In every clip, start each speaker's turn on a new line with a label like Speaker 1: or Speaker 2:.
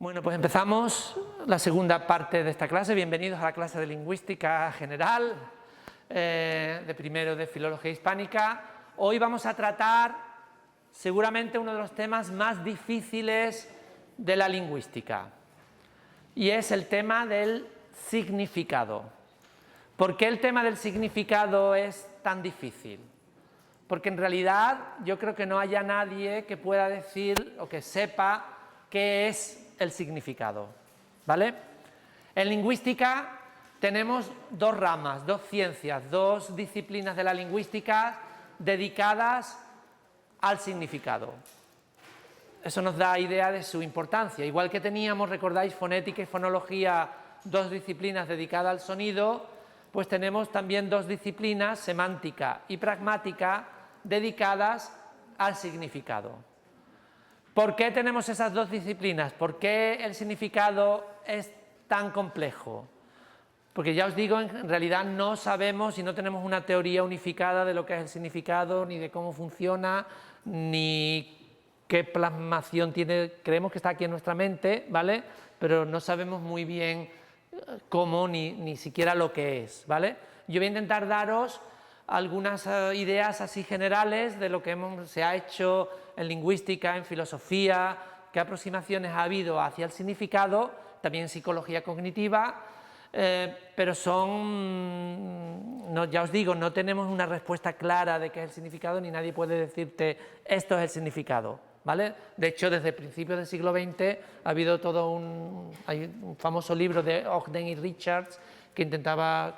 Speaker 1: Bueno, pues empezamos la segunda parte de esta clase. Bienvenidos a la clase de Lingüística General, de primero de Filología Hispánica. Hoy vamos a tratar seguramente uno de los temas más difíciles de la lingüística, y es el tema del significado. ¿Por qué el tema del significado es tan difícil? Porque en realidad yo creo que no haya nadie que pueda decir o que sepa qué es el significado, ¿vale? En lingüística tenemos dos ramas, dos ciencias, dos disciplinas de la lingüística dedicadas al significado. Eso nos da idea de su importancia. Igual que teníamos, recordáis, fonética y fonología, dos disciplinas dedicadas al sonido, pues tenemos también dos disciplinas, semántica y pragmática, dedicadas al significado. ¿Por qué tenemos esas dos disciplinas? ¿Por qué el significado es tan complejo? Porque ya os digo, en realidad no sabemos y no tenemos una teoría unificada de lo que es el significado, ni de cómo funciona, ni qué plasmación tiene. Creemos que está aquí en nuestra mente, ¿vale? Pero no sabemos muy bien cómo, ni siquiera lo que es, ¿vale? Yo voy a intentar daros algunas ideas así generales de lo que se ha hecho en lingüística, en filosofía, qué aproximaciones ha habido hacia el significado, también en psicología cognitiva, pero ya os digo, no tenemos una respuesta clara de qué es el significado, ni nadie puede decirte esto es el significado, ¿vale? De hecho, desde principios del siglo XX ha habido hay un famoso libro de Ogden y Richards que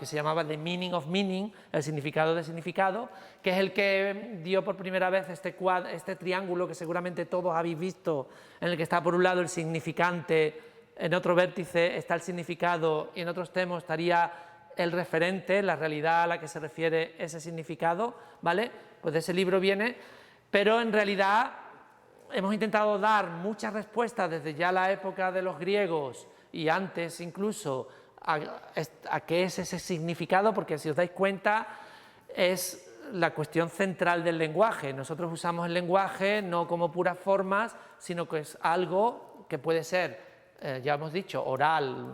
Speaker 1: se llamaba The Meaning of Meaning, el significado de significado, que es el que dio por primera vez este triángulo que seguramente todos habéis visto, en el que está por un lado el significante, en otro vértice está el significado y en otro extremo estaría el referente, la realidad a la que se refiere ese significado, ¿vale? Pues de ese libro viene, pero en realidad hemos intentado dar muchas respuestas desde ya la época de los griegos y antes incluso a qué es ese significado, porque si os dais cuenta es la cuestión central del lenguaje. Nosotros usamos el lenguaje no como puras formas, sino que es algo que puede ser, ya hemos dicho, oral,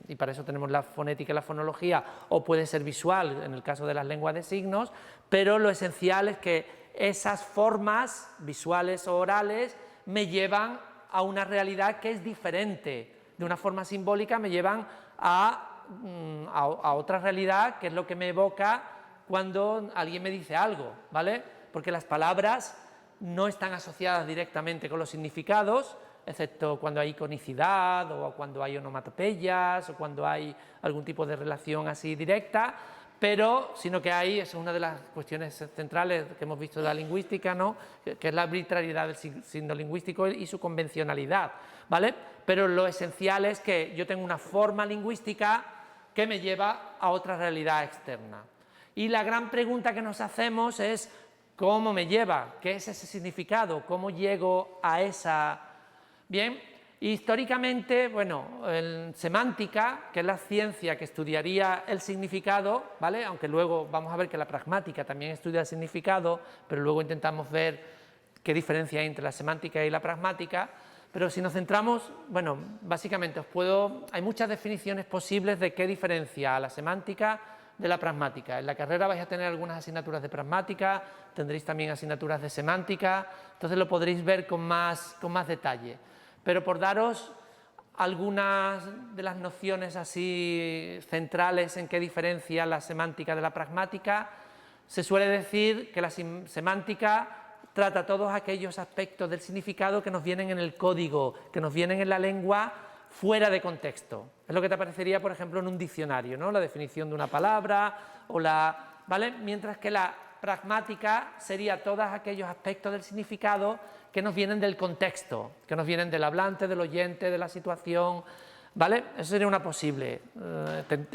Speaker 1: y para eso tenemos la fonética y la fonología, o puede ser visual en el caso de las lenguas de signos, pero lo esencial es que esas formas visuales o orales me llevan a una realidad que es diferente. De una forma simbólica me llevan a otra realidad, que es lo que me evoca cuando alguien me dice algo, ¿vale? Porque las palabras no están asociadas directamente con los significados, excepto cuando hay iconicidad o cuando hay onomatopeyas o cuando hay algún tipo de relación así directa, sino que es una de las cuestiones centrales que hemos visto de la lingüística, ¿no? Que es la arbitrariedad del signo lingüístico y su convencionalidad, ¿vale? Pero lo esencial es que yo tengo una forma lingüística que me lleva a otra realidad externa. Y la gran pregunta que nos hacemos es ¿cómo me lleva? ¿Qué es ese significado? ¿Cómo llego a esa? Bien, históricamente, bueno, en semántica, que es la ciencia que estudiaría el significado, ¿vale? Aunque luego vamos a ver que la pragmática también estudia el significado, pero luego intentamos ver qué diferencia hay entre la semántica y la pragmática. Pero si nos centramos, bueno, básicamente hay muchas definiciones posibles de qué diferencia a la semántica de la pragmática. En la carrera vais a tener algunas asignaturas de pragmática, tendréis también asignaturas de semántica, entonces lo podréis ver con más detalle. Pero por daros algunas de las nociones así centrales en qué diferencia la semántica de la pragmática, se suele decir que la semántica trata todos aquellos aspectos del significado que nos vienen en el código, que nos vienen en la lengua fuera de contexto. Es lo que te aparecería, por ejemplo, en un diccionario, ¿no? La definición de una palabra, ¿vale? Mientras que la pragmática sería todos aquellos aspectos del significado que nos vienen del contexto, que nos vienen del hablante, del oyente, de la situación, ¿vale? Eso sería una posible.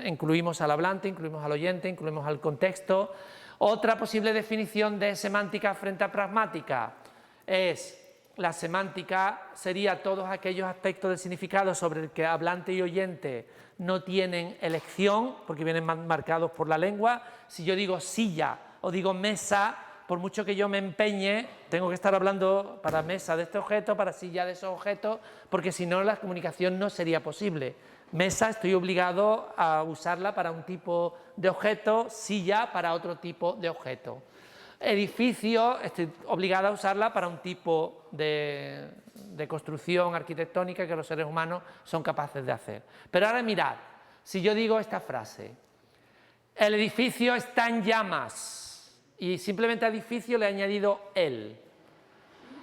Speaker 1: Incluimos al hablante, incluimos al oyente, incluimos al contexto. Otra posible definición de semántica frente a pragmática es la semántica sería todos aquellos aspectos del significado sobre el que hablante y oyente no tienen elección, porque vienen marcados por la lengua. Si yo digo silla o digo mesa, por mucho que yo me empeñe, tengo que estar hablando para mesa de este objeto, para silla de esos objetos, porque si no la comunicación no sería posible. Mesa estoy obligado a usarla para un tipo de objeto, silla para otro tipo de objeto. Edificio estoy obligado a usarla para un tipo de construcción arquitectónica que los seres humanos son capaces de hacer. Pero ahora mirad, si yo digo esta frase, el edificio está en llamas, y simplemente a edificio le he añadido el.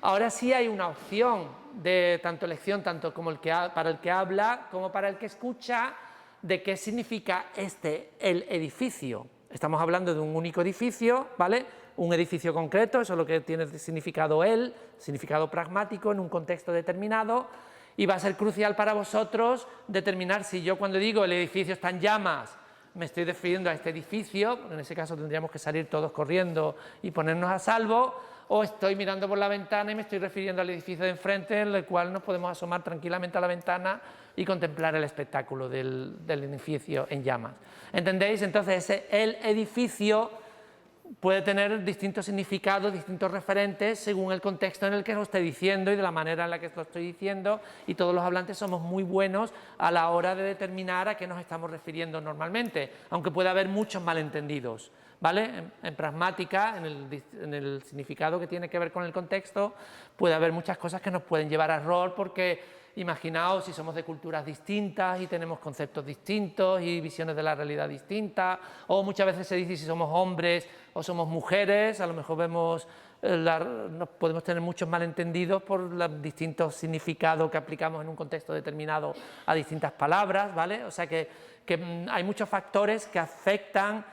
Speaker 1: Ahora sí hay una opción de tanto elección, tanto como para el que habla como para el que escucha, de qué significa el edificio. Estamos hablando de un único edificio, ¿vale? Un edificio concreto, eso es lo que tiene significado significado pragmático en un contexto determinado, y va a ser crucial para vosotros determinar si yo cuando digo el edificio está en llamas, me estoy refiriendo a este edificio, en ese caso tendríamos que salir todos corriendo y ponernos a salvo, o estoy mirando por la ventana y me estoy refiriendo al edificio de enfrente, en el cual nos podemos asomar tranquilamente a la ventana y contemplar el espectáculo del edificio en llamas. ¿Entendéis? Entonces el edificio puede tener distintos significados, distintos referentes según el contexto en el que lo esté diciendo y de la manera en la que lo estoy diciendo, y todos los hablantes somos muy buenos a la hora de determinar a qué nos estamos refiriendo normalmente, aunque pueda haber muchos malentendidos, ¿vale? En pragmática, en el significado que tiene que ver con el contexto, puede haber muchas cosas que nos pueden llevar a error, porque imaginaos si somos de culturas distintas y tenemos conceptos distintos y visiones de la realidad distintas, o muchas veces se dice si somos hombres o somos mujeres, a lo mejor podemos tener muchos malentendidos por los distintos significados que aplicamos en un contexto determinado a distintas palabras, ¿vale? O sea que hay muchos factores que afectan,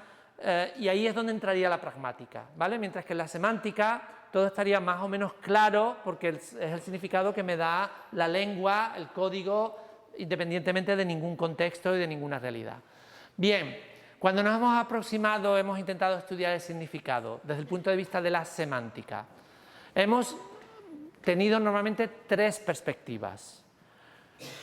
Speaker 1: y ahí es donde entraría la pragmática, ¿vale? Mientras que en la semántica todo estaría más o menos claro, porque es el significado que me da la lengua, el código, independientemente de ningún contexto y de ninguna realidad. Bien, cuando nos hemos aproximado, hemos intentado estudiar el significado desde el punto de vista de la semántica. Hemos tenido normalmente tres perspectivas.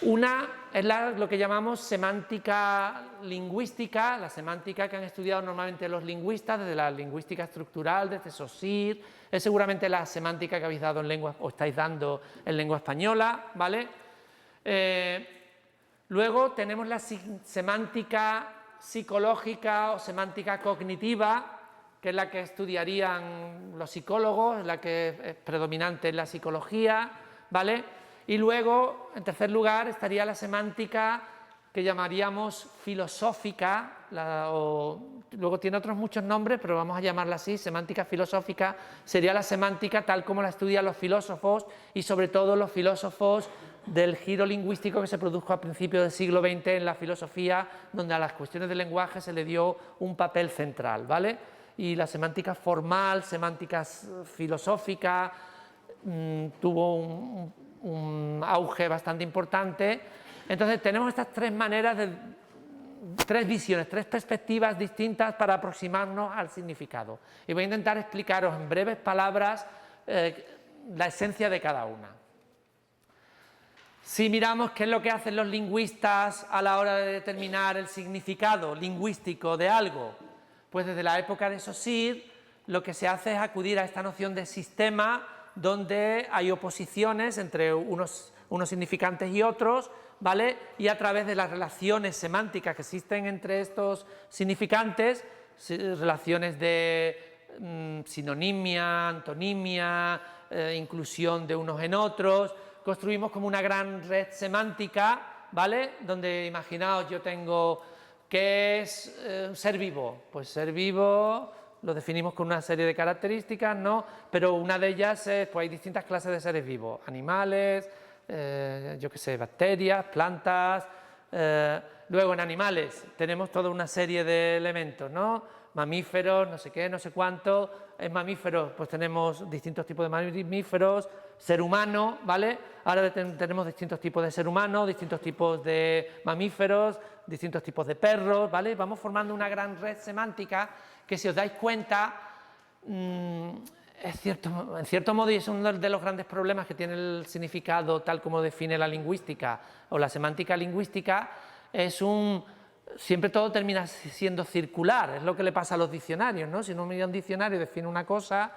Speaker 1: Una es lo que llamamos semántica lingüística, la semántica que han estudiado normalmente los lingüistas, desde la lingüística estructural, desde Saussure, es seguramente la semántica que habéis dado en lengua, o estáis dando en lengua española, ¿vale? Luego tenemos la semántica psicológica o semántica cognitiva, que es la que estudiarían los psicólogos, la que es predominante en la psicología, ¿vale? Y luego, en tercer lugar, estaría la semántica que llamaríamos filosófica, luego tiene otros muchos nombres, pero vamos a llamarla así, semántica filosófica, sería la semántica tal como la estudian los filósofos, y sobre todo los filósofos del giro lingüístico que se produjo a principios del siglo XX en la filosofía, donde a las cuestiones del lenguaje se le dio un papel central, ¿vale? Y la semántica formal, semántica filosófica, tuvo un auge bastante importante. Entonces tenemos estas tres maneras, tres visiones, tres perspectivas distintas para aproximarnos al significado. Y voy a intentar explicaros en breves palabras la esencia de cada una. Si miramos qué es lo que hacen los lingüistas a la hora de determinar el significado lingüístico de algo, pues desde la época de Saussure lo que se hace es acudir a esta noción de sistema, donde hay oposiciones entre unos significantes y otros, ¿vale? Y a través de las relaciones semánticas que existen entre estos significantes, relaciones de sinonimia, antonimia, inclusión de unos en otros, construimos como una gran red semántica, ¿vale? Donde imaginaos, yo tengo, ¿qué es ser vivo? Pues ser vivo lo definimos con una serie de características, ¿no? Pero una de ellas es, pues hay distintas clases de seres vivos, animales, yo qué sé, bacterias, plantas. Luego en animales tenemos toda una serie de elementos, ¿no? Mamíferos, no sé qué, no sé cuánto. En mamíferos pues tenemos distintos tipos de mamíferos, ser humano, ¿vale? Ahora tenemos distintos tipos de ser humano, distintos tipos de mamíferos, distintos tipos de perros, ¿vale? Vamos formando una gran red semántica que, si os dais cuenta, es cierto, en cierto modo, y es uno de los grandes problemas que tiene el significado tal como define la lingüística o la semántica lingüística, es un siempre todo termina siendo circular, es lo que le pasa a los diccionarios, ¿no? Si uno mira un diccionario y define una cosa,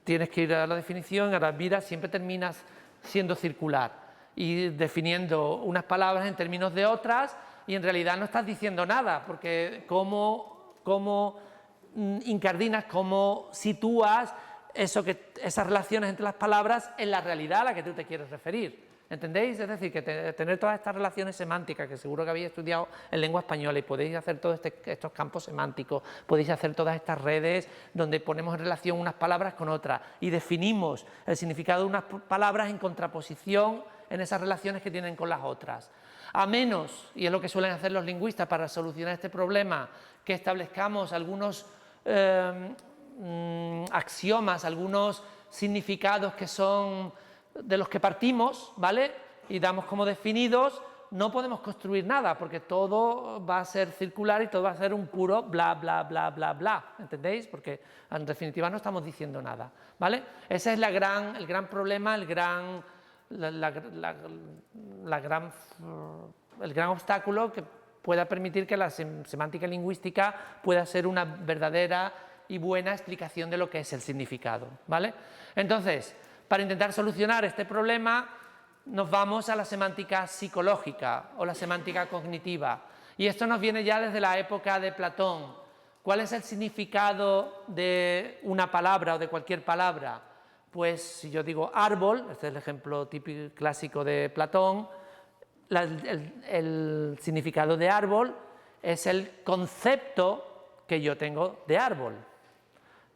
Speaker 1: tienes que ir a la definición, a la vida, siempre terminas siendo circular y definiendo unas palabras en términos de otras y en realidad no estás diciendo nada, porque cómo incardinas, cómo sitúas esas relaciones entre las palabras en la realidad a la que tú te quieres referir. ¿Entendéis? Es decir, que tener todas estas relaciones semánticas, que seguro que habéis estudiado en lengua española y podéis hacer todos estos campos semánticos, podéis hacer todas estas redes donde ponemos en relación unas palabras con otras y definimos el significado de unas palabras en contraposición en esas relaciones que tienen con las otras. A menos, y es lo que suelen hacer los lingüistas para solucionar este problema, que establezcamos algunos axiomas, algunos significados que son de los que partimos, ¿vale? Y damos como definidos, no podemos construir nada, porque todo va a ser circular y todo va a ser un puro bla, bla, bla, bla, bla, ¿entendéis? Porque en definitiva no estamos diciendo nada, ¿vale? Ese es el gran problema, el gran obstáculo que pueda permitir que la semántica lingüística pueda ser una verdadera y buena explicación de lo que es el significado, ¿vale? Entonces, para intentar solucionar este problema, nos vamos a la semántica psicológica o la semántica cognitiva. Y esto nos viene ya desde la época de Platón. ¿Cuál es el significado de una palabra o de cualquier palabra? Pues si yo digo árbol, este es el ejemplo típico clásico de Platón, el significado de árbol es el concepto que yo tengo de árbol.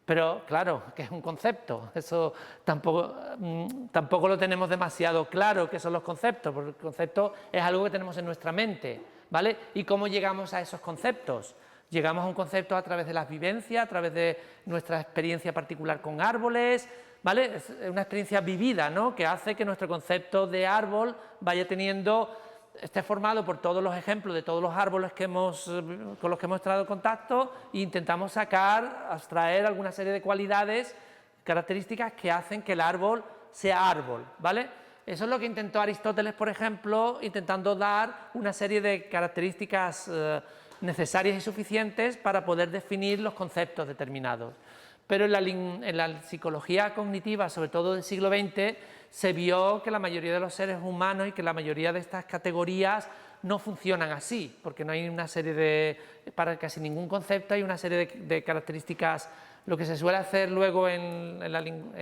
Speaker 1: Pero claro, que es un concepto, eso tampoco lo tenemos demasiado claro qué son los conceptos, porque el concepto es algo que tenemos en nuestra mente, ¿vale? ¿Y cómo llegamos a esos conceptos? Llegamos a un concepto a través de las vivencias, a través de nuestra experiencia particular con árboles, ¿vale? Es una experiencia vivida, ¿no? Que hace que nuestro concepto de árbol esté formado por todos los ejemplos de todos los árboles con los que hemos entrado en contacto e intentamos abstraer alguna serie de cualidades, características que hacen que el árbol sea árbol, ¿vale? Eso es lo que intentó Aristóteles, por ejemplo, intentando dar una serie de características necesarias y suficientes para poder definir los conceptos determinados. Pero en la psicología cognitiva, sobre todo del siglo XX, se vio que la mayoría de los seres humanos y que la mayoría de estas categorías no funcionan así, porque no hay una serie para casi ningún concepto hay una serie de características. Lo que se suele hacer luego en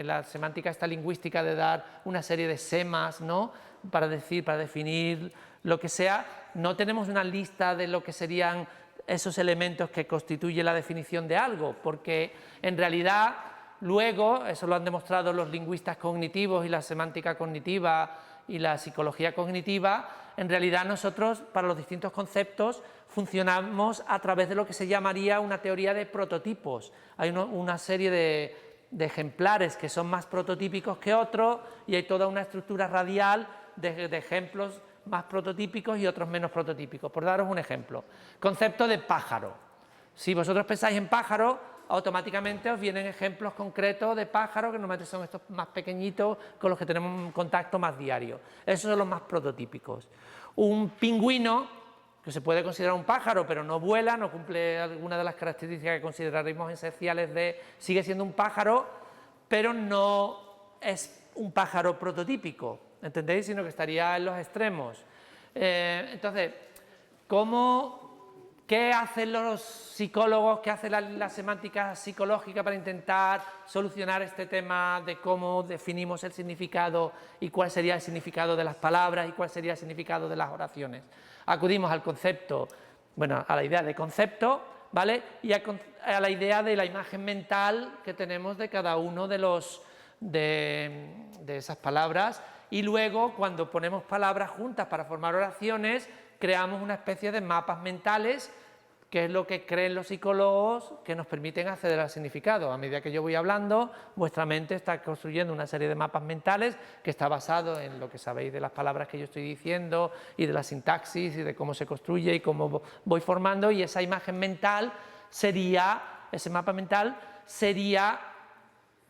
Speaker 1: la semántica esta lingüística de dar una serie de semas, ¿no? para definir lo que sea, no tenemos una lista de lo que serían esos elementos que constituyen la definición de algo, porque en realidad luego, eso lo han demostrado los lingüistas cognitivos y la semántica cognitiva y la psicología cognitiva, en realidad nosotros para los distintos conceptos funcionamos a través de lo que se llamaría una teoría de prototipos. Hay una serie de ejemplares que son más prototípicos que otros y hay toda una estructura radial de ejemplos más prototípicos y otros menos prototípicos. Por daros un ejemplo, concepto de pájaro. Si vosotros pensáis en pájaro, automáticamente os vienen ejemplos concretos de pájaros que normalmente son estos más pequeñitos con los que tenemos un contacto más diario. Esos son los más prototípicos. Un pingüino, que se puede considerar un pájaro, pero no vuela, no cumple alguna de las características que consideraríamos esenciales sigue siendo un pájaro, pero no es un pájaro prototípico, ¿entendéis? Sino que estaría en los extremos. Entonces, ¿qué hacen los psicólogos, qué hace la semántica psicológica para intentar solucionar este tema de cómo definimos el significado y cuál sería el significado de las palabras y cuál sería el significado de las oraciones? Acudimos al concepto, a la idea de concepto, ¿vale? Y a la idea de la imagen mental que tenemos de cada uno de esas palabras, y luego cuando ponemos palabras juntas para formar oraciones creamos una especie de mapas mentales, que es lo que creen los psicólogos que nos permiten acceder al significado. A medida que yo voy hablando, vuestra mente está construyendo una serie de mapas mentales que está basado en lo que sabéis de las palabras que yo estoy diciendo y de la sintaxis y de cómo se construye y cómo voy formando, y esa imagen mental ese mapa mental sería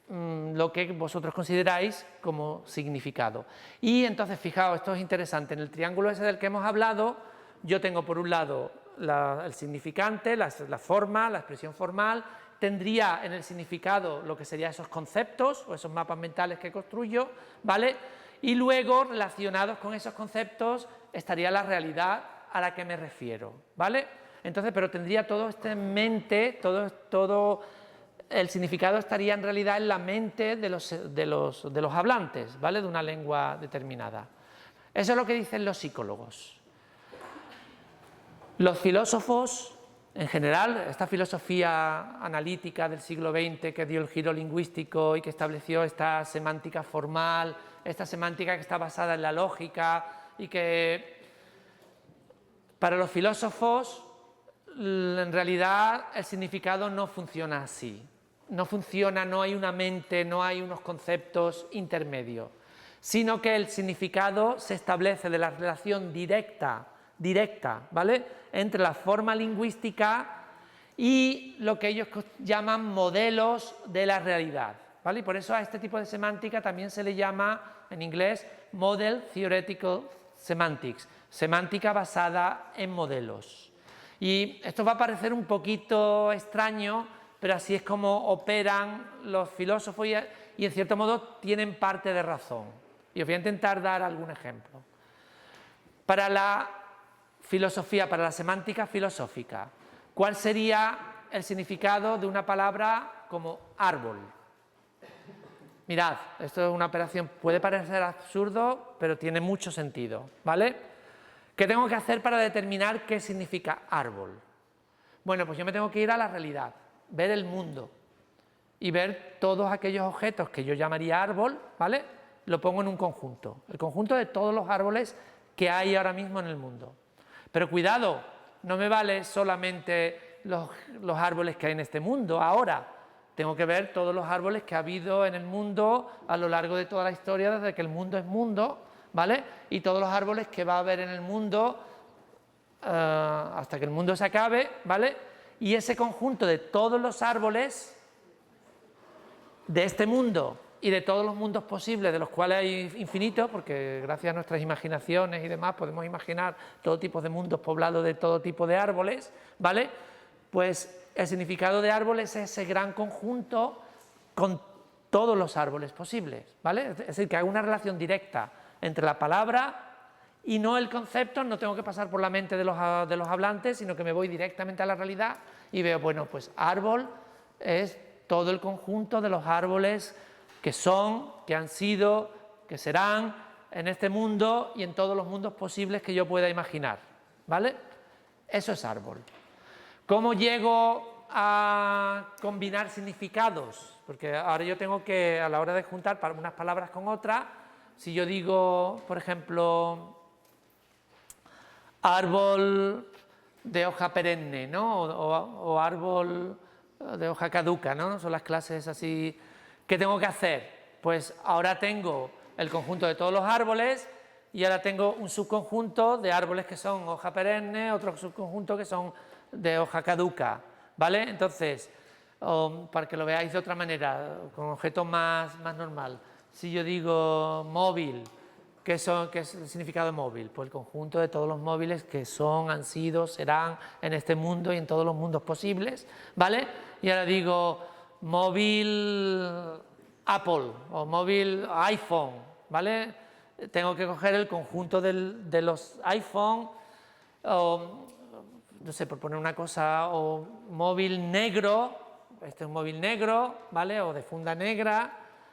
Speaker 1: lo que vosotros consideráis como significado. Y entonces, fijaos, esto es interesante, en el triángulo ese del que hemos hablado, yo tengo por un lado el significante, la forma, la expresión formal, tendría en el significado lo que serían esos conceptos o esos mapas mentales que construyo, ¿vale? Y luego, relacionados con esos conceptos, estaría la realidad a la que me refiero, ¿vale? Entonces, pero tendría todo esto en mente, todo el significado estaría en realidad en la mente de los hablantes, ¿vale? De una lengua determinada. Eso es lo que dicen los psicólogos. Los filósofos, en general, esta filosofía analítica del siglo XX que dio el giro lingüístico y que estableció esta semántica formal, esta semántica que está basada en la lógica y que para los filósofos en realidad el significado no funciona así. No funciona, no hay una mente, no hay unos conceptos intermedios, sino que el significado se establece de la relación directa, ¿vale?, entre la forma lingüística y lo que ellos llaman modelos de la realidad, ¿vale? Y por eso a este tipo de semántica también se le llama, en inglés, Model Theoretical Semantics, semántica basada en modelos. Y esto va a parecer un poquito extraño, pero así es como operan los filósofos y en cierto modo tienen parte de razón. Y os voy a intentar dar algún ejemplo. Para la filosofía, para la semántica filosófica, ¿cuál sería el significado de una palabra como árbol? Mirad, esto es una operación, puede parecer absurdo, pero tiene mucho sentido, ¿vale? ¿Qué tengo que hacer para determinar qué significa árbol? Bueno, pues yo me tengo que ir a la realidad, ver el mundo y ver todos aquellos objetos que yo llamaría árbol, ¿vale? Lo pongo en un conjunto, el conjunto de todos los árboles que hay ahora mismo en el mundo. Pero cuidado, no me vale solamente los árboles que hay en este mundo ahora. Tengo que ver todos los árboles que ha habido en el mundo a lo largo de toda la historia, desde que el mundo es mundo, ¿vale? Y todos los árboles que va a haber en el mundo hasta que el mundo se acabe, ¿vale? Y ese conjunto de todos los árboles de este mundo y de todos los mundos posibles, de los cuales hay infinitos, porque gracias a nuestras imaginaciones y demás podemos imaginar todo tipo de mundos poblados de todo tipo de árboles, ¿vale? Pues el significado de árbol es ese gran conjunto con todos los árboles posibles, ¿vale? Es decir, que hay una relación directa entre la palabra y no el concepto, no tengo que pasar por la mente de los hablantes, sino que me voy directamente a la realidad y veo, bueno, pues árbol es todo el conjunto de los árboles que son, que han sido, que serán en este mundo y en todos los mundos posibles que yo pueda imaginar, ¿vale? Eso es árbol. ¿Cómo llego a combinar significados? Porque ahora yo tengo que, a la hora de juntar unas palabras con otras, si yo digo, por ejemplo, árbol de hoja perenne, ¿no? O árbol de hoja caduca, ¿no? Son las clases así. ¿Qué tengo que hacer? Pues ahora tengo el conjunto de todos los árboles y ahora tengo un subconjunto de árboles que son hoja perenne, otro subconjunto que son de hoja caduca, ¿vale? Entonces, para que lo veáis de otra manera, con objetos más normal, si yo digo móvil, ¿qué es el significado de móvil? Pues el conjunto de todos los móviles que son, han sido, serán en este mundo y en todos los mundos posibles, ¿vale? Y ahora digo móvil Apple o móvil iPhone, ¿vale? Tengo que coger el conjunto de los iPhone, no sé, por poner una cosa, o móvil negro, este es un móvil negro, ¿vale? O de funda negra,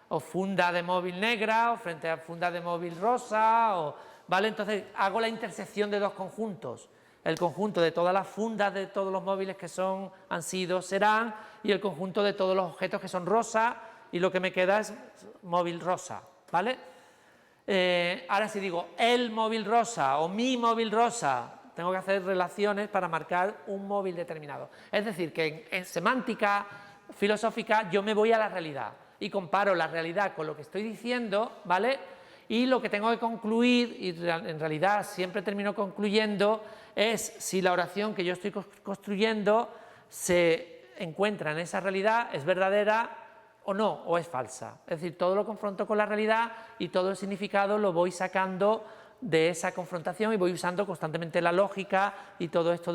Speaker 1: o funda de móvil negra, o frente a funda de móvil rosa, ¿vale? Entonces hago la intersección de dos conjuntos, el conjunto de todas las fundas de todos los móviles que son, han sido, serán, y el conjunto de todos los objetos que son rosa, y lo que me queda es móvil rosa, ¿vale? Ahora si digo el móvil rosa o mi móvil rosa, tengo que hacer relaciones para marcar un móvil determinado. Es decir, que en semántica filosófica yo me voy a la realidad y comparo la realidad con lo que estoy diciendo, ¿vale? Y lo que tengo que concluir, y en realidad siempre termino concluyendo, es si la oración que yo estoy construyendo se encuentra en esa realidad, es verdadera o no, o es falsa. Es decir, todo lo confronto con la realidad y todo el significado lo voy sacando de esa confrontación y voy usando constantemente la lógica y todo esto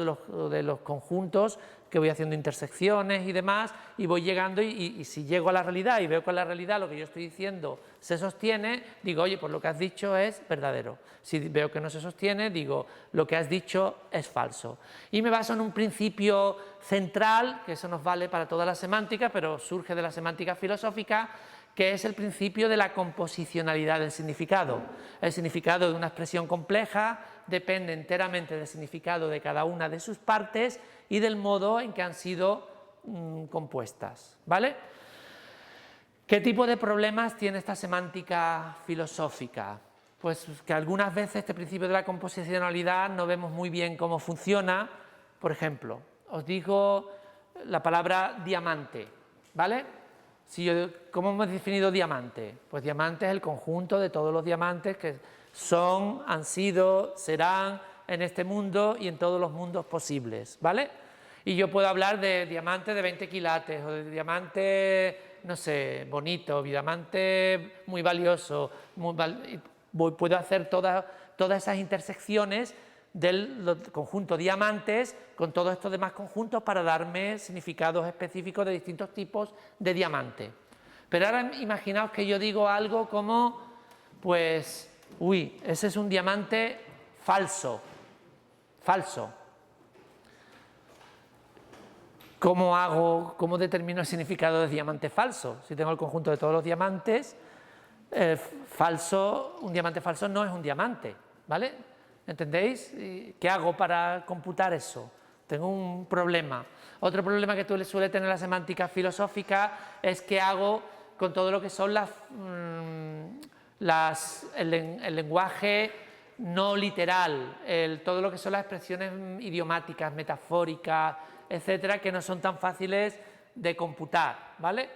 Speaker 1: de los conjuntos, que voy haciendo intersecciones y demás, y voy llegando y si llego a la realidad y veo que en la realidad lo que yo estoy diciendo se sostiene, digo, oye, pues lo que has dicho es verdadero. Si veo que no se sostiene, digo, lo que has dicho es falso. Y me baso en un principio central, que eso nos vale para toda la semántica, pero surge de la semántica filosófica, que es el principio de la composicionalidad del significado. El significado de una expresión compleja depende enteramente del significado de cada una de sus partes y del modo en que han sido compuestas, ¿vale? ¿Qué tipo de problemas tiene esta semántica filosófica? Pues que algunas veces este principio de la composicionalidad no vemos muy bien cómo funciona. Por ejemplo, os digo la palabra diamante, ¿vale? ¿Cómo hemos definido diamante? Pues diamante es el conjunto de todos los diamantes que son, han sido, serán en este mundo y en todos los mundos posibles, ¿vale? Y yo puedo hablar de diamante de 20 quilates o de diamante, no sé, bonito, diamante muy valioso, puedo hacer todas esas intersecciones del conjunto diamantes con todos estos demás conjuntos para darme significados específicos de distintos tipos de diamante. Pero ahora imaginaos que yo digo algo como, pues, uy, ese es un diamante falso, falso. ¿Cómo determino el significado de diamante falso? Si tengo el conjunto de todos los diamantes, un diamante falso no es un diamante, ¿vale? ¿Entendéis? ¿Qué hago para computar eso? Tengo un problema. Otro problema que suele tener la semántica filosófica es qué hago con todo lo que son el lenguaje no literal, todo lo que son las expresiones idiomáticas, metafóricas, etcétera, que no son tan fáciles de computar, ¿vale?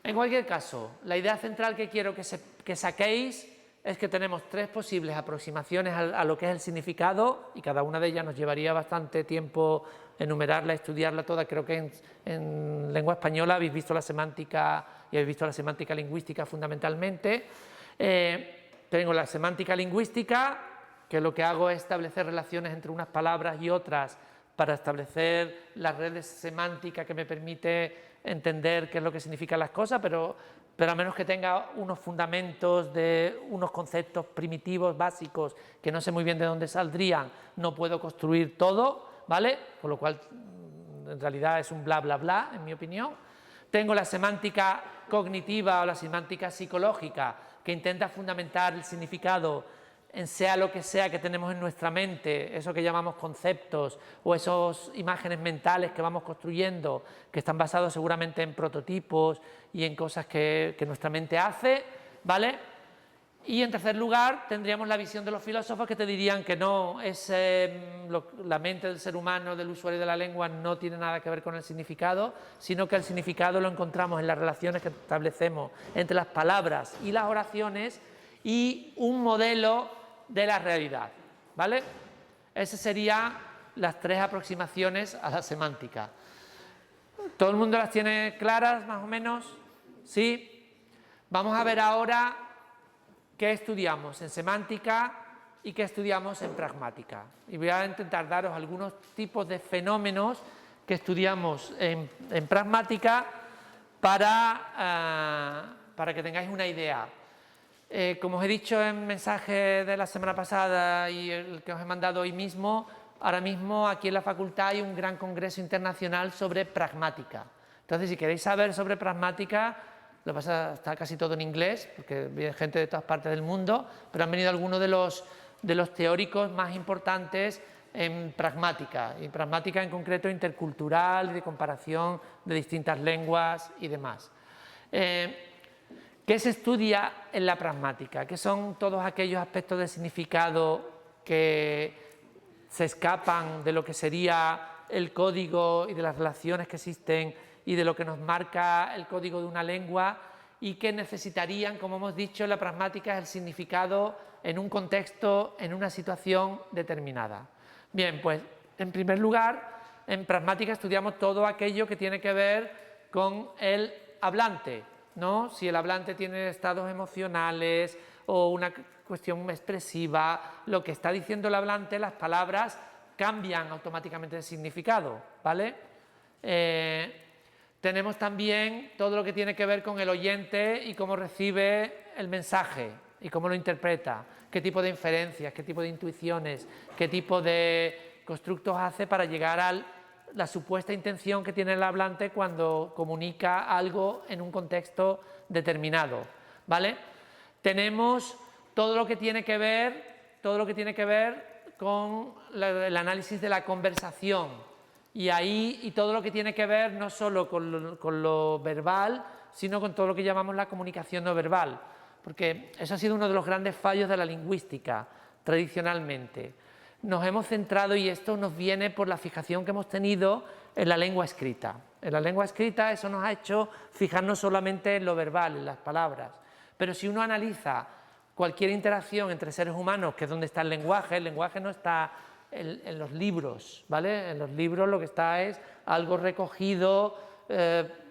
Speaker 1: En cualquier caso, la idea central que quiero que saquéis es que tenemos tres posibles aproximaciones a lo que es el significado y cada una de ellas nos llevaría bastante tiempo enumerarla, estudiarla toda. Creo que en lengua española habéis visto la semántica y habéis visto la semántica lingüística fundamentalmente. Tengo la semántica lingüística, que lo que hago es establecer relaciones entre unas palabras y otras para establecer las redes semánticas que me permite entender qué es lo que significan las cosas, pero a menos que tenga unos fundamentos de unos conceptos primitivos, básicos, que no sé muy bien de dónde saldrían, no puedo construir todo, ¿vale? Con lo cual, en realidad es un bla, bla, bla, en mi opinión. Tengo la semántica cognitiva o la semántica psicológica, que intenta fundamentar el significado en sea lo que sea que tenemos en nuestra mente, eso que llamamos conceptos o esas imágenes mentales que vamos construyendo, que están basados seguramente en prototipos y en cosas que nuestra mente hace, ¿vale? Y en tercer lugar tendríamos la visión de los filósofos que te dirían que no, la mente del ser humano, del usuario de la lengua, no tiene nada que ver con el significado, sino que el significado lo encontramos en las relaciones que establecemos entre las palabras y las oraciones y un modelo de la realidad, ¿vale? Esas serían las tres aproximaciones a la semántica. ¿Todo el mundo las tiene claras, más o menos? ¿Sí? Vamos a ver ahora qué estudiamos en semántica y qué estudiamos en pragmática. Y voy a intentar daros algunos tipos de fenómenos que estudiamos en pragmática para que tengáis una idea. Como os he dicho en mensaje de la semana pasada y el que os he mandado hoy mismo, ahora mismo aquí en la facultad hay un gran congreso internacional sobre pragmática. Entonces, si queréis saber sobre pragmática, está casi todo en inglés, porque viene gente de todas partes del mundo, pero han venido algunos de los teóricos más importantes en pragmática, y pragmática en concreto intercultural, de comparación de distintas lenguas y demás. ¿Qué se estudia en la pragmática? ¿Qué son todos aquellos aspectos del significado que se escapan de lo que sería el código y de las relaciones que existen y de lo que nos marca el código de una lengua y que necesitarían, como hemos dicho, la pragmática es el significado en un contexto, en una situación determinada? Bien, pues en primer lugar, en pragmática estudiamos todo aquello que tiene que ver con el hablante. ¿no? Si el hablante tiene estados emocionales o una cuestión expresiva, lo que está diciendo el hablante, las palabras cambian automáticamente de significado, ¿vale? Tenemos también todo lo que tiene que ver con el oyente y cómo recibe el mensaje y cómo lo interpreta, qué tipo de inferencias, qué tipo de intuiciones, qué tipo de constructos hace para llegar a la supuesta intención que tiene el hablante cuando comunica algo en un contexto determinado, ¿vale? Tenemos todo lo que tiene que ver con el análisis de la conversación y todo lo que tiene que ver no solo con lo verbal, sino con todo lo que llamamos la comunicación no verbal, porque eso ha sido uno de los grandes fallos de la lingüística tradicionalmente. Nos hemos centrado, y esto nos viene por la fijación que hemos tenido en la lengua escrita. En la lengua escrita eso nos ha hecho fijarnos solamente en lo verbal, en las palabras. Pero si uno analiza cualquier interacción entre seres humanos, que es donde está el lenguaje no está en los libros, ¿vale? En los libros lo que está es algo recogido,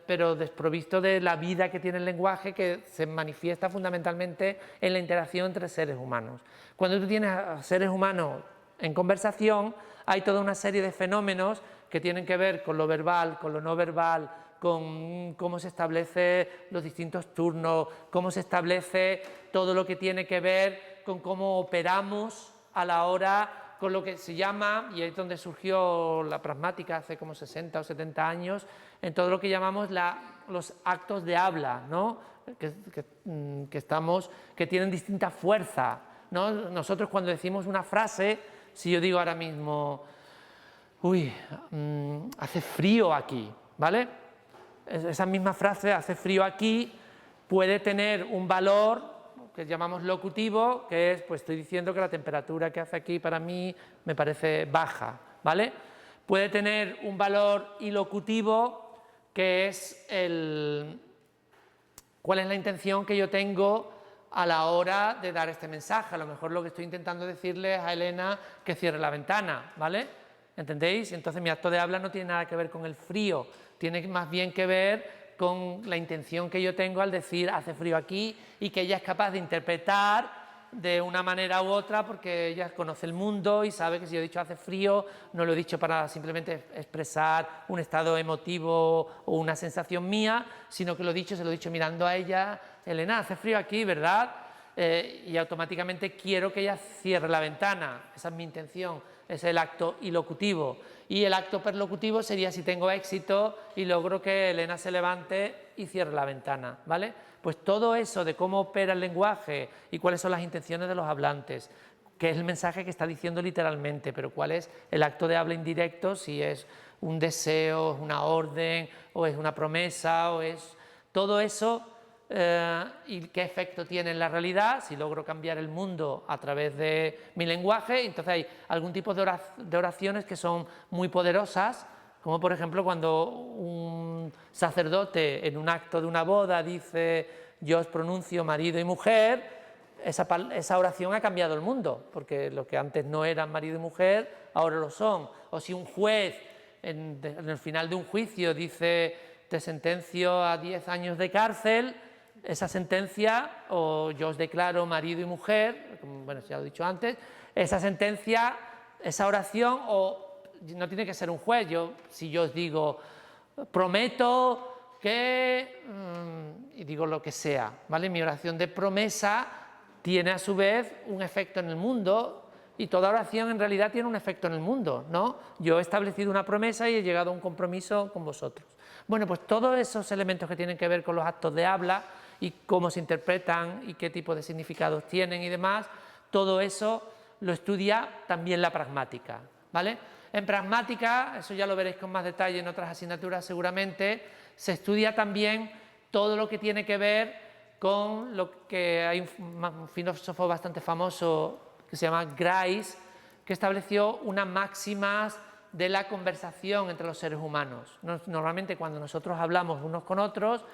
Speaker 1: pero desprovisto de la vida que tiene el lenguaje, que se manifiesta fundamentalmente en la interacción entre seres humanos. Cuando tú tienes a seres humanos en conversación, hay toda una serie de fenómenos que tienen que ver con lo verbal, con lo no verbal, con cómo se establecen los distintos turnos, cómo se establece todo lo que tiene que ver con cómo operamos a la hora, con lo que se llama, y ahí es donde surgió la pragmática hace como 60 o 70 años, en todo lo que llamamos los actos de habla, ¿no? que tienen distinta fuerza, ¿no? Nosotros cuando decimos una frase, si yo digo ahora mismo, uy, hace frío aquí, ¿vale? Esa misma frase, hace frío aquí, puede tener un valor que llamamos locutivo, que es, pues estoy diciendo que la temperatura que hace aquí para mí me parece baja, ¿vale? Puede tener un valor ilocutivo, que es cuál es la intención que yo tengo a la hora de dar este mensaje. A lo mejor lo que estoy intentando decirle es a Elena que cierre la ventana, ¿vale? ¿Entendéis? Entonces mi acto de habla no tiene nada que ver con el frío, tiene más bien que ver con la intención que yo tengo al decir hace frío aquí, y que ella es capaz de interpretar de una manera u otra, porque ella conoce el mundo y sabe que si yo he dicho hace frío, no lo he dicho para simplemente expresar un estado emotivo o una sensación mía, sino que se lo he dicho mirando a ella. Elena, hace frío aquí, ¿verdad? Y automáticamente quiero que ella cierre la ventana. Esa es mi intención, es el acto ilocutivo. Y el acto perlocutivo sería si tengo éxito y logro que Elena se levante y cierre la ventana, ¿vale? Pues todo eso de cómo opera el lenguaje y cuáles son las intenciones de los hablantes, qué es el mensaje que está diciendo literalmente, pero cuál es el acto de habla indirecto, si es un deseo, es una orden, o es una promesa, o es todo eso, y qué efecto tiene en la realidad, si logro cambiar el mundo a través de mi lenguaje. Entonces hay algún tipo de oraciones que son muy poderosas, como por ejemplo cuando un sacerdote en un acto de una boda dice yo os pronuncio marido y mujer, esa oración ha cambiado el mundo, porque lo que antes no eran marido y mujer, ahora lo son. O si un juez en el final de un juicio dice te sentencio a 10 años de cárcel, esa sentencia, o yo os declaro marido y mujer, bueno, ya lo he dicho antes, esa sentencia, esa oración, o no tiene que ser un juez, si yo os digo prometo que, y digo lo que sea, ¿vale? Mi oración de promesa tiene a su vez un efecto en el mundo, y toda oración en realidad tiene un efecto en el mundo, ¿no? Yo he establecido una promesa y he llegado a un compromiso con vosotros. Bueno, pues todos esos elementos que tienen que ver con los actos de habla y cómo se interpretan y qué tipo de significados tienen y demás, todo eso lo estudia también la pragmática, ¿vale? En pragmática, eso ya lo veréis con más detalle en otras asignaturas seguramente, se estudia también todo lo que tiene que ver con lo que hay un filósofo bastante famoso que se llama Grice, que estableció unas máximas de la conversación entre los seres humanos. Normalmente cuando nosotros hablamos unos con otros,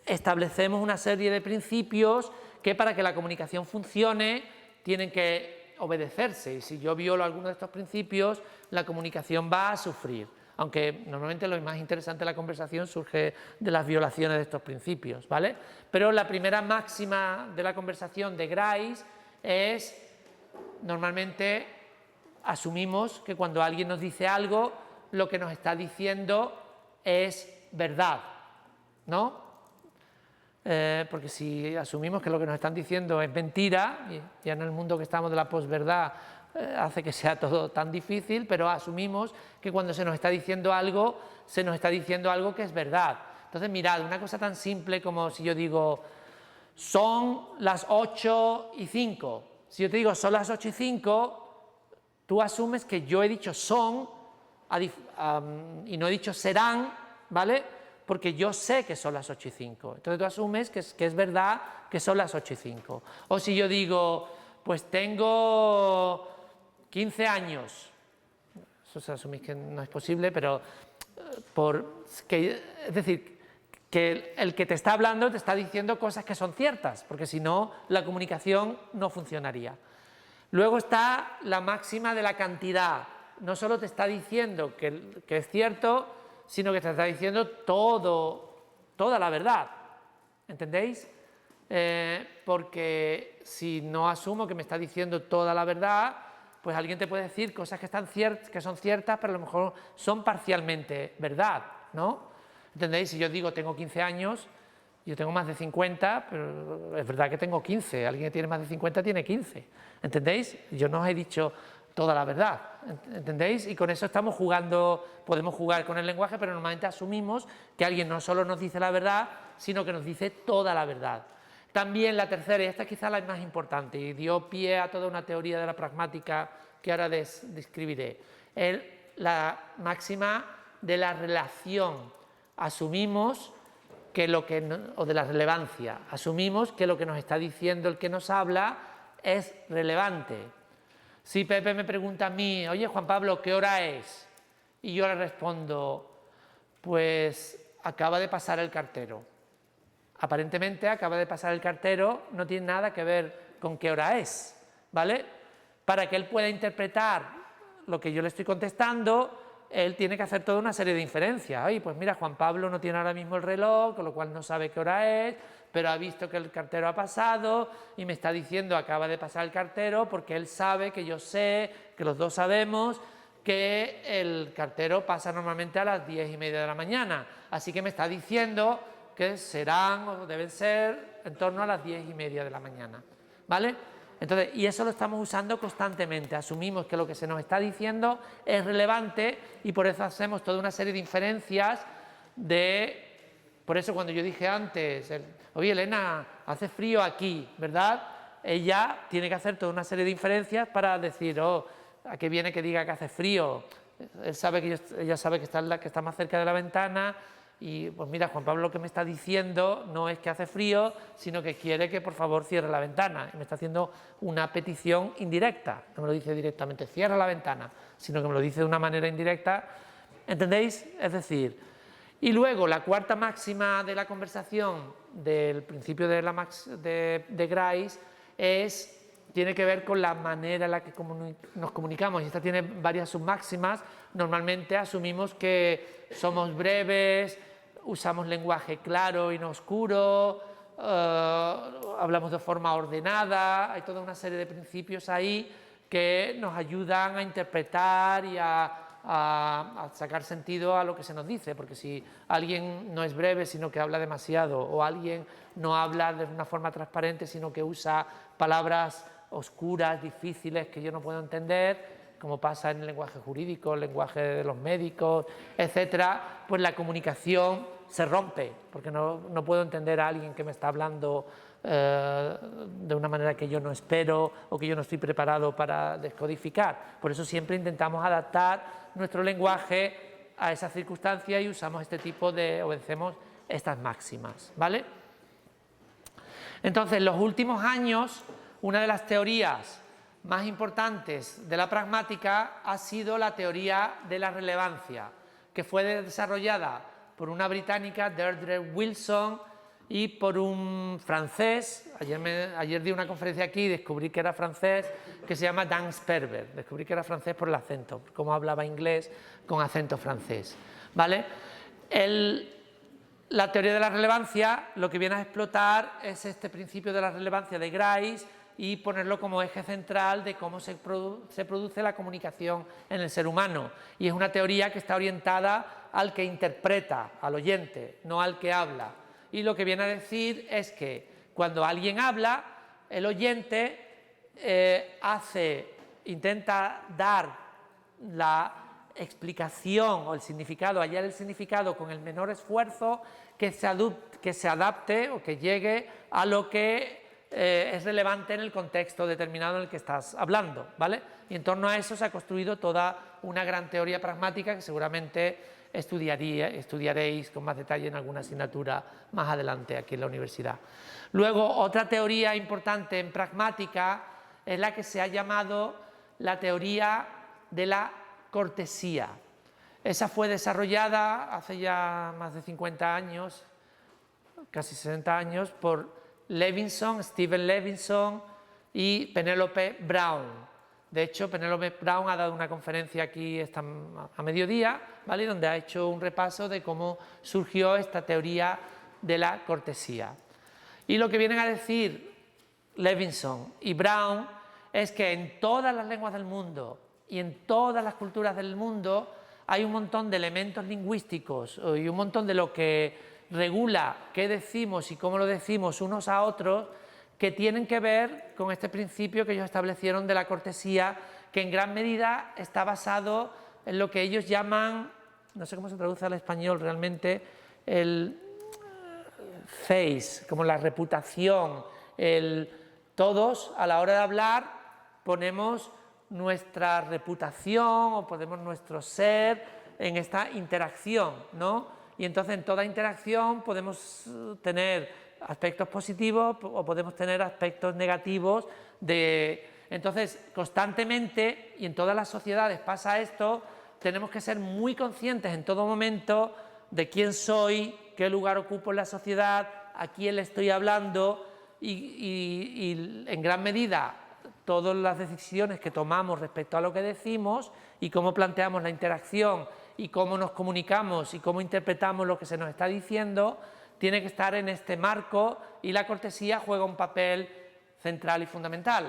Speaker 1: establecemos una serie de principios que para que la comunicación funcione tienen que obedecerse, y si yo violo alguno de estos principios, la comunicación va a sufrir. aunque normalmente lo más interesante de la conversación surge de las violaciones de estos principios, ¿vale? Pero la primera máxima de la conversación de Grice es, normalmente asumimos que cuando alguien nos dice algo, lo que nos está diciendo es verdad, ¿no? Porque si asumimos que lo que nos están diciendo es mentira, y ya en el mundo que estamos de la posverdad hace que sea todo tan difícil, pero asumimos que cuando se nos está diciendo algo que es verdad. Entonces, mirad, una cosa tan simple como si yo digo, son las 8:05. Si yo te digo, son las 8:05, tú asumes que yo he dicho son y no he dicho serán, ¿vale? Porque yo sé que son las 8:05. Entonces tú asumes que es verdad que son las 8:05. O si yo digo, pues tengo 15 años, eso se asumís que no es posible, pero es decir, que el que te está hablando te está diciendo cosas que son ciertas, porque si no, la comunicación no funcionaría. Luego está la máxima de la cantidad. No solo te está diciendo que es cierto, sino que te está diciendo toda la verdad. ¿Entendéis? Porque si no asumo que me está diciendo toda la verdad, pues alguien te puede decir cosas que son ciertas, pero a lo mejor son parcialmente verdad, ¿no? ¿Entendéis? Si yo digo tengo 15 años, yo tengo más de 50, pero es verdad que tengo 15. Alguien que tiene más de 50 tiene 15. ¿Entendéis? Yo no os he dicho toda la verdad. ¿Entendéis? Y con eso estamos jugando, podemos jugar con el lenguaje, pero normalmente asumimos que alguien no solo nos dice la verdad, sino que nos dice toda la verdad. También la tercera, y esta es quizá la más importante, y dio pie a toda una teoría de la pragmática que ahora describiré, la máxima de la relación. Asumimos que o de la relevancia, asumimos que lo que nos está diciendo el que nos habla es relevante. Si Pepe me pregunta a mí, oye Juan Pablo, ¿qué hora es? Y yo le respondo, pues acaba de pasar el cartero. Aparentemente acaba de pasar el cartero, no tiene nada que ver con qué hora es, ¿vale? Para que él pueda interpretar lo que yo le estoy contestando, él tiene que hacer toda una serie de inferencias. Oye, pues mira, Juan Pablo no tiene ahora mismo el reloj, con lo cual no sabe qué hora es, pero ha visto que el cartero ha pasado y me está diciendo acaba de pasar el cartero porque él sabe que yo sé, que los dos sabemos que el cartero pasa normalmente a las 10:30 de la mañana. Así que me está diciendo que serán o deben ser en torno a las 10:30 de la mañana, ¿vale? Entonces, y eso lo estamos usando constantemente, asumimos que lo que se nos está diciendo es relevante y por eso hacemos toda una serie de inferencias por eso cuando yo dije antes, oye Elena, hace frío aquí, ¿verdad? Ella tiene que hacer toda una serie de inferencias para decir, oh, ¿a qué viene que diga que hace frío? Ella sabe que está más cerca de la ventana. Y pues mira, Juan Pablo lo que me está diciendo no es que hace frío, sino que quiere que por favor cierre la ventana. Y me está haciendo una petición indirecta, no me lo dice directamente, cierra la ventana, sino que me lo dice de una manera indirecta. ¿Entendéis? Es decir, y luego la cuarta máxima de la conversación del principio de Grice tiene que ver con la manera en la que nos comunicamos, y esta tiene varias submáximas. Normalmente asumimos que somos breves, usamos lenguaje claro y no oscuro, hablamos de forma ordenada, hay toda una serie de principios ahí que nos ayudan a interpretar y a sacar sentido a lo que se nos dice, porque si alguien no es breve sino que habla demasiado, o alguien no habla de una forma transparente sino que usa palabras oscuras, difíciles, que yo no puedo entender, como pasa en el lenguaje jurídico, el lenguaje de los médicos, etcétera, pues la comunicación se rompe, porque no puedo entender a alguien que me está hablando de una manera que yo no espero o que yo no estoy preparado para descodificar. Por eso siempre intentamos adaptar nuestro lenguaje a esa circunstancia y usamos obedecemos estas máximas, ¿vale? Entonces, en los últimos años, una de las teorías más importantes de la pragmática ha sido la teoría de la relevancia, que fue desarrollada por una británica, Deirdre Wilson, y por un francés. Ayer di una conferencia aquí y descubrí que era francés, que se llama Dan Sperber. Descubrí que era francés por el acento, por cómo hablaba inglés con acento francés, ¿vale? La teoría de la relevancia lo que viene a explotar es este principio de la relevancia de Grice y ponerlo como eje central de cómo se produce la comunicación en el ser humano. Y es una teoría que está orientada al que interpreta, al oyente, no al que habla. Y lo que viene a decir es que cuando alguien habla, el oyente intenta dar la explicación o el significado, hallar el significado con el menor esfuerzo, que se adapte o que llegue a lo que es relevante en el contexto determinado en el que estás hablando, ¿vale? Y en torno a eso se ha construido toda una gran teoría pragmática que seguramente estudiaréis con más detalle en alguna asignatura más adelante aquí en la universidad. Luego, otra teoría importante en pragmática es la que se ha llamado la teoría de la cortesía. Esa fue desarrollada hace ya más de 50 años, casi 60 años, por Stephen Levinson y Penelope Brown. De hecho, Penelope Brown ha dado una conferencia aquí a mediodía, ¿vale? Donde ha hecho un repaso de cómo surgió esta teoría de la cortesía. Y lo que vienen a decir Levinson y Brown es que en todas las lenguas del mundo y en todas las culturas del mundo hay un montón de elementos lingüísticos y un montón de lo que regula qué decimos y cómo lo decimos unos a otros, que tienen que ver con este principio que ellos establecieron de la cortesía, que en gran medida está basado en lo que ellos llaman, no sé cómo se traduce al español realmente, el face, como la reputación. Todos a la hora de hablar ponemos nuestra reputación o ponemos nuestro ser en esta interacción, ¿no? Y entonces en toda interacción podemos tener aspectos positivos o podemos tener aspectos negativos. Entonces, constantemente, y en todas las sociedades pasa esto, tenemos que ser muy conscientes en todo momento de quién soy, qué lugar ocupo en la sociedad, a quién le estoy hablando y en gran medida todas las decisiones que tomamos respecto a lo que decimos y cómo planteamos la interacción y cómo nos comunicamos y cómo interpretamos lo que se nos está diciendo, tiene que estar en este marco, y la cortesía juega un papel central y fundamental.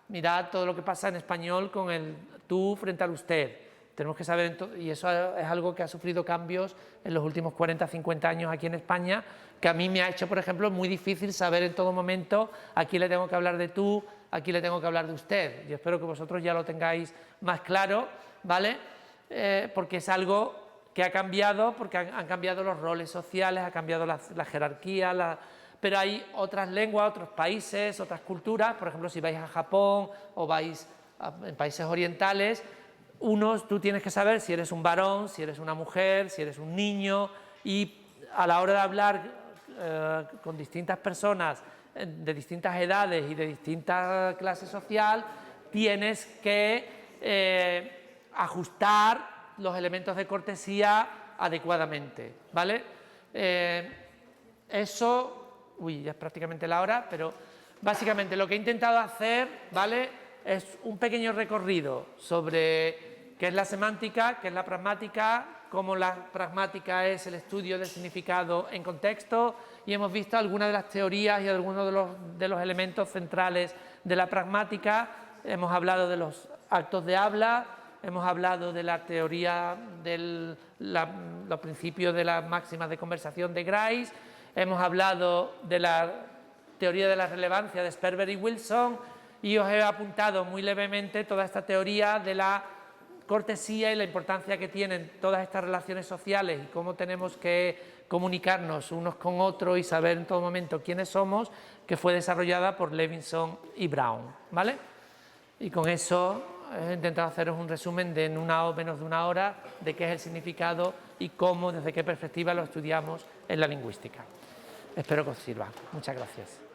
Speaker 1: Mirad todo lo que pasa en español con el tú frente al usted. Tenemos que saber, y eso es algo que ha sufrido cambios en los últimos 40, 50 años aquí en España, que a mí me ha hecho, por ejemplo, muy difícil saber en todo momento a quién le tengo que hablar de tú, a quién le tengo que hablar de usted. Yo espero que vosotros ya lo tengáis más claro, ¿vale? Porque es algo que ha cambiado, porque han cambiado los roles sociales, ha cambiado la jerarquía, pero hay otras lenguas, otros países, otras culturas. Por ejemplo, si vais a Japón o vais en países orientales, tú tienes que saber si eres un varón, si eres una mujer, si eres un niño, y a la hora de hablar con distintas personas de distintas edades y de distinta clase social, tienes que ajustar los elementos de cortesía adecuadamente, ¿vale? Ya es prácticamente la hora, pero básicamente lo que he intentado hacer, ¿vale?, es un pequeño recorrido sobre qué es la semántica, qué es la pragmática, cómo la pragmática es el estudio del significado en contexto, y hemos visto algunas de las teorías y algunos de los elementos centrales de la pragmática. Hemos hablado de los actos de habla, hemos hablado de la teoría de los principios de las máximas de conversación de Grice, hemos hablado de la teoría de la relevancia de Sperber y Wilson, y os he apuntado muy levemente toda esta teoría de la cortesía y la importancia que tienen todas estas relaciones sociales y cómo tenemos que comunicarnos unos con otros y saber en todo momento quiénes somos, que fue desarrollada por Levinson y Brown, ¿vale? Y con eso he intentado haceros un resumen de menos de una hora de qué es el significado y cómo, desde qué perspectiva lo estudiamos en la lingüística. Espero que os sirva. Muchas gracias.